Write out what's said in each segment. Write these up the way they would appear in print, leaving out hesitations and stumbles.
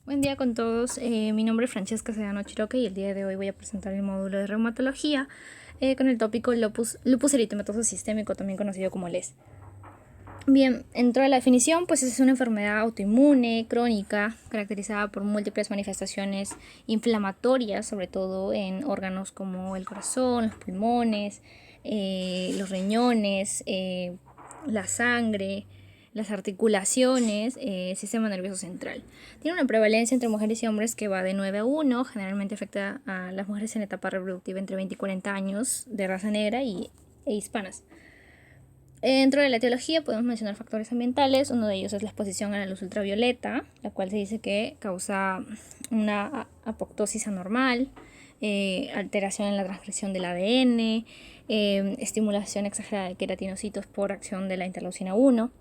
Buen día con todos, mi nombre es Francesca Sedano Chiroque y el día de hoy voy a presentar el módulo de reumatología con el tópico lupus eritematoso sistémico, también conocido como LES. Bien, dentro de la definición, pues es una enfermedad autoinmune, crónica, caracterizada por múltiples manifestaciones inflamatorias, sobre todo en órganos como el corazón, los pulmones, los riñones, la sangre, las articulaciones, el sistema nervioso central. Tiene una prevalencia entre mujeres y hombres que va de 9 a 1, generalmente afecta a las mujeres en etapa reproductiva entre 20 y 40 años, de raza negra e hispanas. Dentro de la etiología podemos mencionar factores ambientales. Uno de ellos es la exposición a la luz ultravioleta, la cual se dice que causa una apoptosis anormal, alteración en la transcripción del ADN, estimulación exagerada de queratinocitos por acción de la interleucina 1.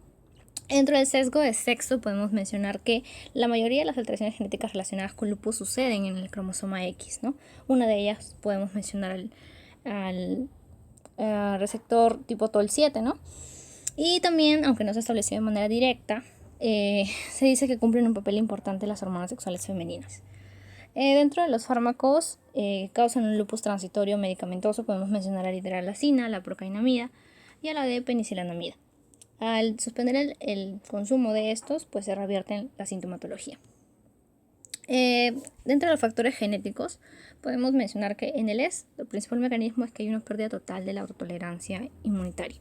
Dentro del sesgo de sexo podemos mencionar que la mayoría de las alteraciones genéticas relacionadas con lupus suceden en el cromosoma X, ¿no? Una de ellas podemos mencionar al receptor tipo TOL7, ¿no? Y también, aunque no se estableció de manera directa, se dice que cumplen un papel importante las hormonas sexuales femeninas. Dentro de los fármacos causan un lupus transitorio medicamentoso podemos mencionar a la hidralazina, la procainamida y a la de penicilanamida. Al suspender el consumo de estos, pues se revierte la sintomatología. Dentro de los factores genéticos, podemos mencionar que en el ES, el principal mecanismo es que hay una pérdida total de la autotolerancia inmunitaria.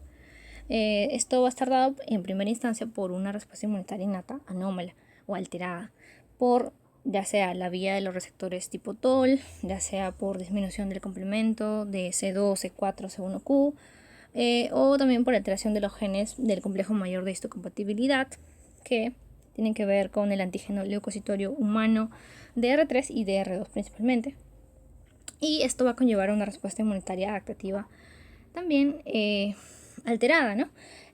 Esto va a estar dado en primera instancia por una respuesta inmunitaria innata anómala o alterada, por ya sea la vía de los receptores tipo TOL, ya sea por disminución del complemento de C2, C4, C1Q, o también por alteración de los genes del complejo mayor de histocompatibilidad, que tienen que ver con el antígeno leucocitorio humano DR3 y DR2 principalmente. Y esto va a conllevar a una respuesta inmunitaria adaptativa también alterada, ¿no?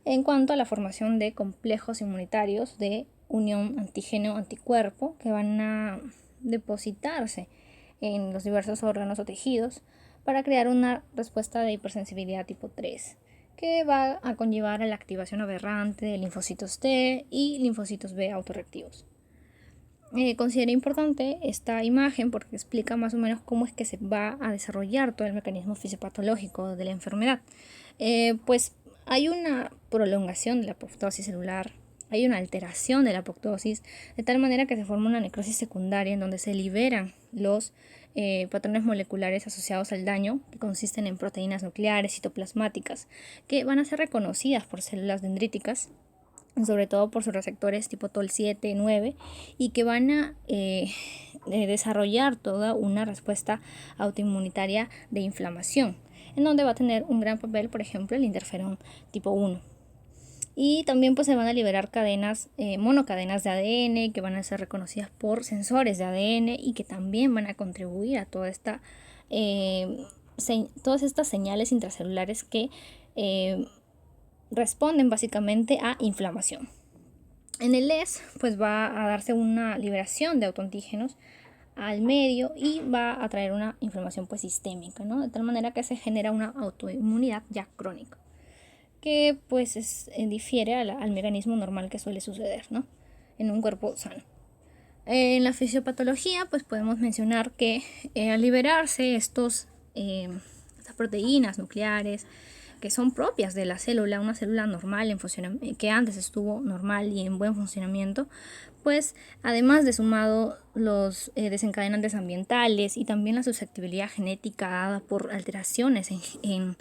En cuanto a la formación de complejos inmunitarios de unión antígeno-anticuerpo que van a depositarse en los diversos órganos o tejidos para crear una respuesta de hipersensibilidad tipo 3, que va a conllevar a la activación aberrante de linfocitos T y linfocitos B autorreactivos. Considero importante esta imagen porque explica más o menos cómo es que se va a desarrollar todo el mecanismo fisiopatológico de la enfermedad. Pues hay una prolongación de la apoptosis celular, hay una alteración de la apoptosis, de tal manera que se forma una necrosis secundaria en donde se liberan los patrones moleculares asociados al daño, que consisten en proteínas nucleares citoplasmáticas, que van a ser reconocidas por células dendríticas, sobre todo por sus receptores tipo TOL7, 9, y que van a desarrollar toda una respuesta autoinmunitaria de inflamación, en donde va a tener un gran papel, por ejemplo, el interferón tipo 1. Y también pues se van a liberar cadenas, monocadenas de ADN, que van a ser reconocidas por sensores de ADN y que también van a contribuir a todas estas señales intracelulares que responden básicamente a inflamación. En el LES pues va a darse una liberación de autoantígenos al medio y va a traer una inflamación pues sistémica, ¿no? De tal manera que se genera una autoinmunidad ya crónica, que pues difiere al mecanismo normal que suele suceder, ¿no? En un cuerpo sano. En la fisiopatología pues podemos mencionar que al liberarse estas proteínas nucleares que son propias de la célula, una célula normal en funcionamiento, que antes estuvo normal y en buen funcionamiento, pues además de sumado los desencadenantes ambientales y también la susceptibilidad genética dada por alteraciones en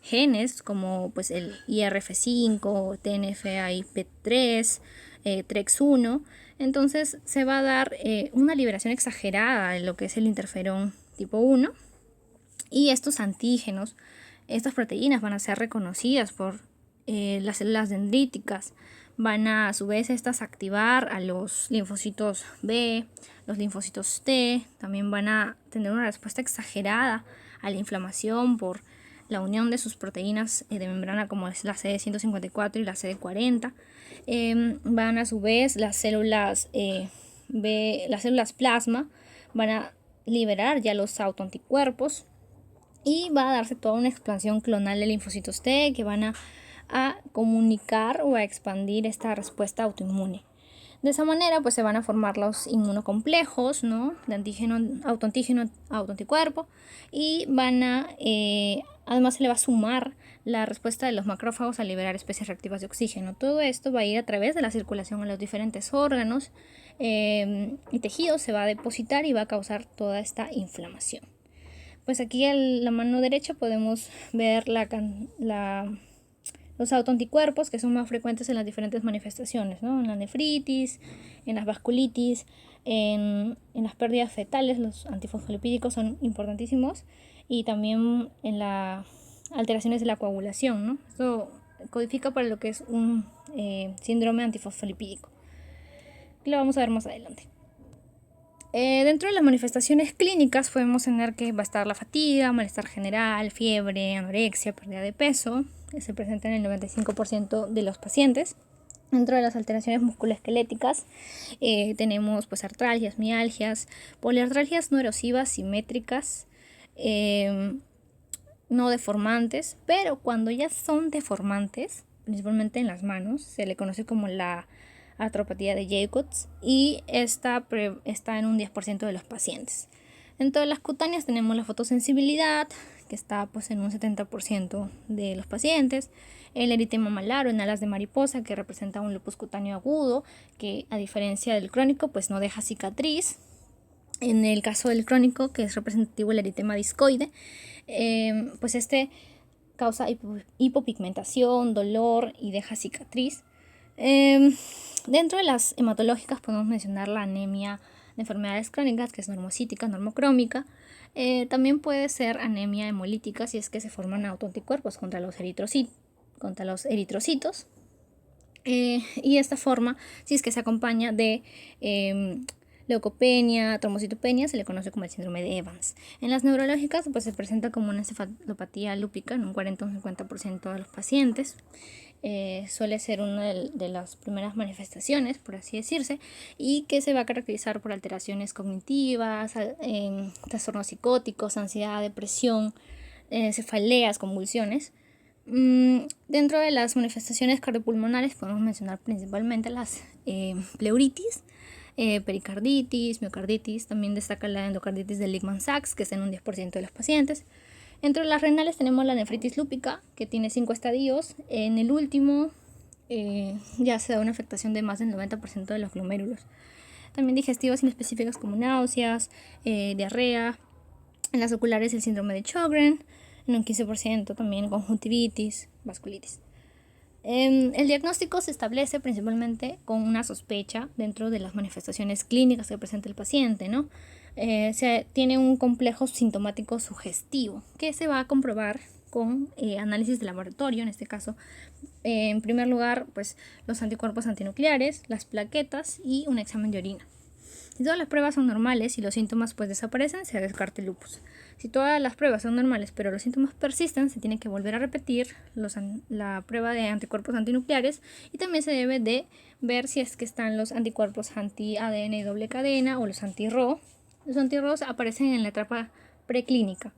genes como pues el IRF5, TNFAIP3, TREX1, entonces se va a dar una liberación exagerada de lo que es el interferón tipo 1 y estos antígenos. Estas proteínas van a ser reconocidas por las células dendríticas. Van a su vez estas activar a los linfocitos B, los linfocitos T. También van a tener una respuesta exagerada a la inflamación por la unión de sus proteínas de membrana como es la CD154 y la CD40. Van a su vez las células B, las células plasma van a liberar ya los autoanticuerpos y va a darse toda una expansión clonal de linfocitos T que van a comunicar o a expandir esta respuesta autoinmune. De esa manera pues se van a formar los inmunocomplejos, ¿no? De antígeno, autoanticuerpo, y además se le va a sumar la respuesta de los macrófagos a liberar especies reactivas de oxígeno. Todo esto va a ir a través de la circulación a los diferentes órganos y tejidos, se va a depositar y va a causar toda esta inflamación. Pues aquí en la mano derecha podemos ver los autoanticuerpos que son más frecuentes en las diferentes manifestaciones, ¿no? En la nefritis, en las vasculitis, en las pérdidas fetales, los antifosfolipídicos son importantísimos, y también en las alteraciones de la coagulación, ¿no? Esto codifica para lo que es un síndrome antifosfolipídico, que lo vamos a ver más adelante. Dentro de las manifestaciones clínicas podemos tener que va a estar la fatiga, malestar general, fiebre, anorexia, pérdida de peso, que se presenta en el 95% de los pacientes. Dentro de las alteraciones musculoesqueléticas tenemos pues artralgias, mialgias, poliartralgias no erosivas, simétricas, no deformantes, pero cuando ya son deformantes, principalmente en las manos, se le conoce como la artropatía de Jacobs, y está en un 10% de los pacientes. En todas las cutáneas tenemos la fotosensibilidad, que está pues en un 70% de los pacientes, el eritema malar o en alas de mariposa, que representa un lupus cutáneo agudo, que a diferencia del crónico pues no deja cicatriz. En el caso del crónico, que es representativo el eritema discoide, pues este causa hipopigmentación, dolor y deja cicatriz. Dentro de las hematológicas podemos mencionar la anemia de enfermedades crónicas, que es normocítica, normocrómica. También puede ser anemia hemolítica si es que se forman autoanticuerpos contra los eritrocitos. Y esta forma, si es que se acompaña de leucopenia, trombocitopenia, se le conoce como el síndrome de Evans. En las neurológicas pues se presenta como una encefalopatía lúpica en un 40 o un 50% de los pacientes. Suele ser una de las primeras manifestaciones, por así decirse, y que se va a caracterizar por alteraciones cognitivas, trastornos psicóticos, ansiedad, depresión, cefaleas, convulsiones. Dentro de las manifestaciones cardiopulmonares podemos mencionar principalmente las pleuritis, pericarditis, miocarditis. También destaca la endocarditis de Lehmann-Sachs, que está en un 10% de los pacientes. Entre las renales tenemos la nefritis lúpica, que tiene 5 estadios. En el último ya se da una afectación de más del 90% de los glomérulos. También digestivas inespecíficas como náuseas, diarrea. En las oculares el síndrome de Sjögren, en un 15% también conjuntivitis, vasculitis. El diagnóstico se establece principalmente con una sospecha dentro de las manifestaciones clínicas que presenta el paciente, ¿no? Se tiene un complejo sintomático sugestivo que se va a comprobar con análisis de laboratorio, en este caso, en primer lugar, pues los anticuerpos antinucleares, las plaquetas y un examen de orina. Si todas las pruebas son normales y los síntomas pues desaparecen, se descarta el lupus. Si todas las pruebas son normales pero los síntomas persisten, se tiene que volver a repetir la prueba de anticuerpos antinucleares, y también se debe de ver si es que están los anticuerpos anti-ADN y doble cadena o los anti-Ro. Los anti-Ro aparecen en la etapa preclínica.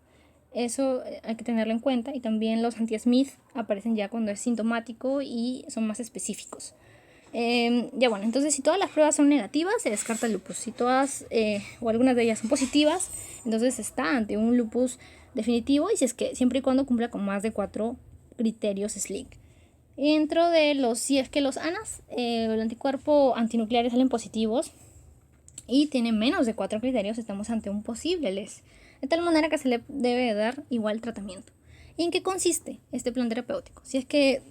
Eso hay que tenerlo en cuenta, y también los anti-Smith aparecen ya cuando es sintomático y son más específicos. Entonces si todas las pruebas son negativas, se descarta el lupus. Si todas o algunas de ellas son positivas, entonces se está ante un lupus definitivo, y siempre y cuando cumpla con más de 4 criterios SLIC. Dentro de si es que los ANAS, el anticuerpo antinucleares, salen positivos y tienen menos de 4 criterios, estamos ante un posible LES, de tal manera que se le debe dar igual tratamiento. ¿Y en qué consiste este plan terapéutico? Si es que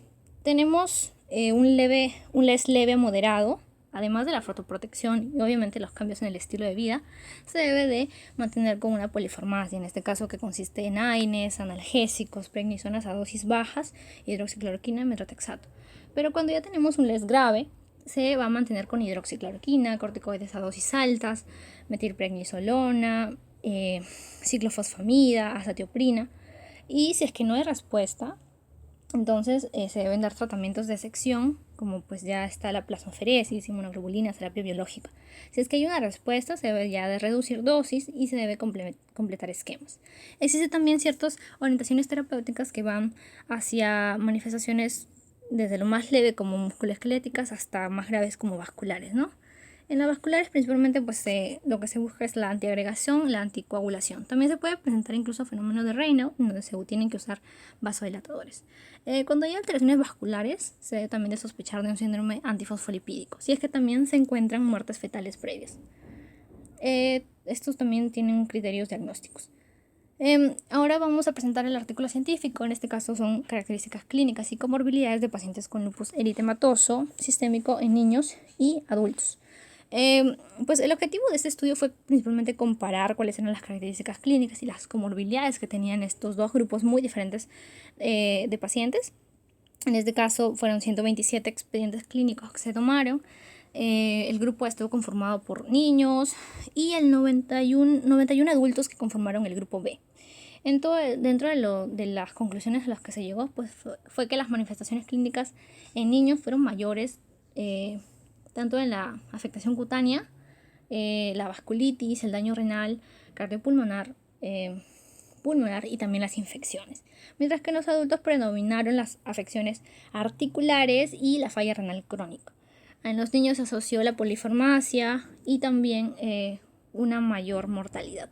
tenemos un LES leve a moderado, además de la fotoprotección y obviamente los cambios en el estilo de vida, se debe de mantener con una polifarmacia, en este caso que consiste en AINES, analgésicos, prednisonas a dosis bajas, hidroxicloroquina y metrotexato. Pero cuando ya tenemos un LES grave, se va a mantener con hidroxicloroquina, corticoides a dosis altas, metilprednisolona, ciclofosfamida, azatioprina. Y si es que no hay respuesta, entonces se deben dar tratamientos de sección, como pues ya está la plasmaferesis, inmunoglobulinas, terapia biológica. Si es que hay una respuesta, se debe ya de reducir dosis y se debe completar esquemas. Existen también ciertas orientaciones terapéuticas que van hacia manifestaciones desde lo más leve como musculoesqueléticas hasta más graves como vasculares, ¿no? En las vasculares principalmente pues lo que se busca es la antiagregación, la anticoagulación. También se puede presentar incluso fenómenos de Raynaud, donde se tienen que usar vasodilatadores. Cuando hay alteraciones vasculares, se debe también de sospechar de un síndrome antifosfolipídico, si es que también se encuentran muertes fetales previas. Estos también tienen criterios diagnósticos. Ahora vamos a presentar el artículo científico. En este caso son características clínicas y comorbilidades de pacientes con lupus eritematoso sistémico en niños y adultos. Pues el objetivo de este estudio fue principalmente comparar cuáles eran las características clínicas y las comorbilidades que tenían estos dos grupos muy diferentes de pacientes. En este caso fueron 127 expedientes clínicos que se tomaron. El grupo estuvo conformado por niños y el 91 adultos que conformaron el grupo B. Dentro de las conclusiones a las que se llegó, pues fue que las manifestaciones clínicas en niños fueron mayores, tanto en la afectación cutánea, la vasculitis, el daño renal, cardiopulmonar, pulmonar y también las infecciones. Mientras que en los adultos predominaron las afecciones articulares y la falla renal crónica. En los niños se asoció la polifarmacia y también una mayor mortalidad.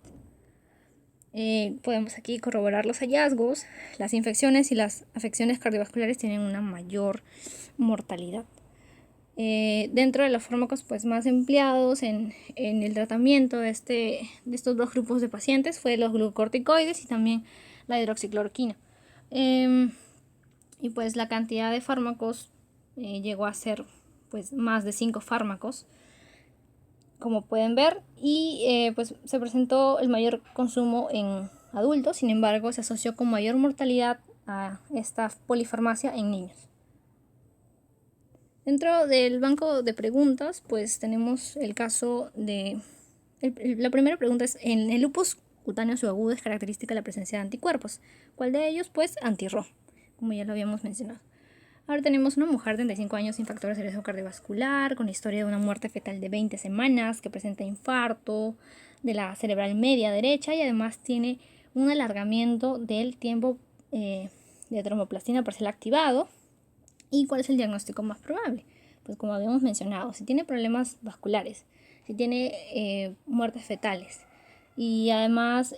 Podemos aquí corroborar los hallazgos. Las infecciones y las afecciones cardiovasculares tienen una mayor mortalidad. Dentro de los fármacos pues, más empleados en el tratamiento de estos dos grupos de pacientes fue los glucocorticoides y también la hidroxicloroquina. Y pues la cantidad de fármacos llegó a ser pues, más de 5 fármacos, como pueden ver, y pues se presentó el mayor consumo en adultos. Sin embargo, se asoció con mayor mortalidad a esta polifarmacia en niños. Dentro del banco de preguntas, pues tenemos el caso de... la primera pregunta es, ¿en el lupus cutáneo subagudo es característica la presencia de anticuerpos? ¿Cuál de ellos? Pues anti-Ro, como ya lo habíamos mencionado. Ahora tenemos una mujer de 35 años sin factores de riesgo cardiovascular, con historia de una muerte fetal de 20 semanas, que presenta infarto de la cerebral media derecha y además tiene un alargamiento del tiempo de tromboplastina parcial activado. ¿Y cuál es el diagnóstico más probable? Pues como habíamos mencionado, si tiene problemas vasculares, si tiene muertes fetales y además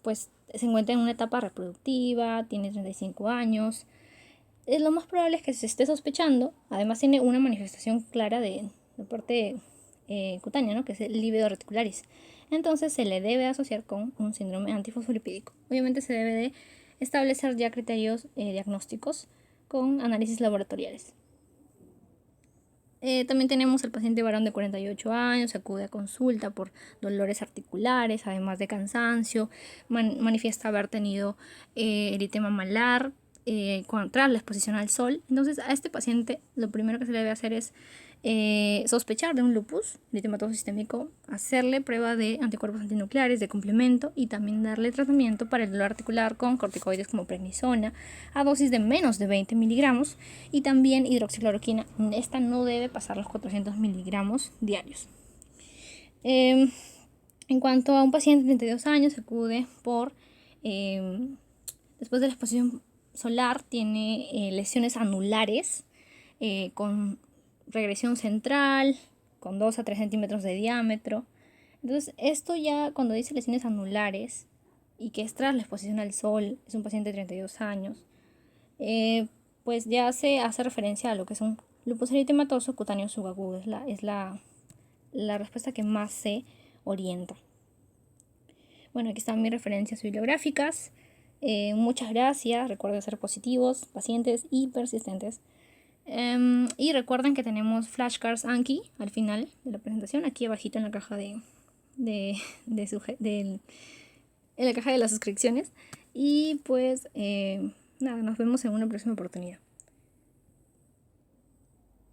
pues se encuentra en una etapa reproductiva, tiene 35 años, lo más probable es que se esté sospechando. Además tiene una manifestación clara de parte cutánea, ¿no? Que es el lívido reticularis. Entonces se le debe asociar con un síndrome antifosfolipídico. Obviamente se debe de establecer ya criterios diagnósticos con análisis laboratoriales. También tenemos al paciente varón de 48 años, acude a consulta por dolores articulares, además de cansancio, manifiesta haber tenido eritema malar tras la exposición al sol. Entonces a este paciente lo primero que se le debe hacer es sospechar de un lupus eritematoso sistémico, hacerle prueba de anticuerpos antinucleares de complemento y también darle tratamiento para el dolor articular con corticoides como prednisona a dosis de menos de 20 miligramos y también hidroxicloroquina. Esta no debe pasar los 400 miligramos diarios. En cuanto a un paciente de 32 años, se acude por después de la exposición solar, tiene lesiones anulares con regresión central, con 2 a 3 centímetros de diámetro. Entonces, esto ya cuando dice lesiones anulares y que es tras la exposición al sol, es un paciente de 32 años, pues ya se hace referencia a lo que es un lupus eritematoso cutáneo subagudo. Es la respuesta que más se orienta. Bueno, aquí están mis referencias bibliográficas. Muchas gracias. Recuerden ser positivos, pacientes y persistentes. Y recuerden que tenemos flashcards Anki al final de la presentación, aquí abajito en la caja en la caja de las suscripciones. Y pues nada, nos vemos en una próxima oportunidad.